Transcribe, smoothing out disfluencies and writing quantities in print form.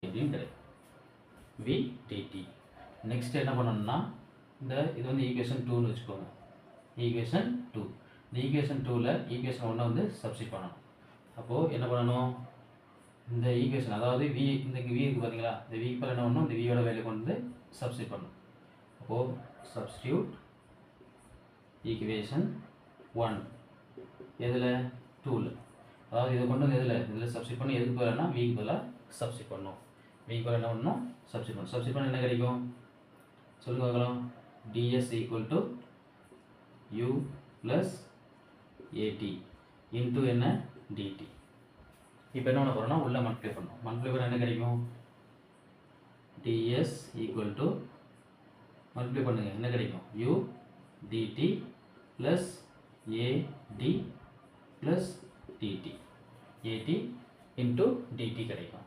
அப்படின்னு கிடைக்கும் v dt. Next என்ன பண்ணணும்னா இது வந்து ஈக்குவேஷன் 2ன்னு வச்சுக்கோங்க. ஈக்குவேஷன் 2 இந்த ஈக்குவேஷன் 2ல் ஈக்குவேஷன் 1 வந்து சப்ஸ்டிட் பண்ணணும். அப்போது என்ன பண்ணணும், இந்த ஈக்குவேஷன் அதாவது v இந்த v இருக்குது பார்த்தீங்களா, இந்த v இப்போ என்ன பண்ணணும், இந்த vயோட வேல்யூ கொண்டு வந்து சப்ஸ்டிட் பண்ணணும். அப்போது சப்ஸ்டியூட் ஈக்குவேஷன் 1 எதில் 2ல், அதாவது இதை கொண்டு வந்து இதில் சப்ஸ்டிட் பண்ணி எதுக்கு பதிலானா விக்கு பதிலாக சப்ஸ்டிட் பண்ணணும். விக்கு பதிலாக என்ன பண்ணணும், சப்ஸ்டிட் பண்ணணும். சப்ஸ்டிட் பண்ண என்ன கிடைக்கும் சொல்லுங்க பார்க்கலாம். ds equal to u plus a t into என்ன dt. இப்போ என்ன பண்ண போகிறோம்னா உள்ளே மல்டிப்ளை பண்ணணும். மல்டிப்ளை பண்ண என்ன கிடைக்கும், ds ஈக்குவல் டு மல்டிப்ளை பண்ணுங்கள் என்ன கிடைக்கும், u dt plus ad plus dt, ad into dt கிடைக்கும்.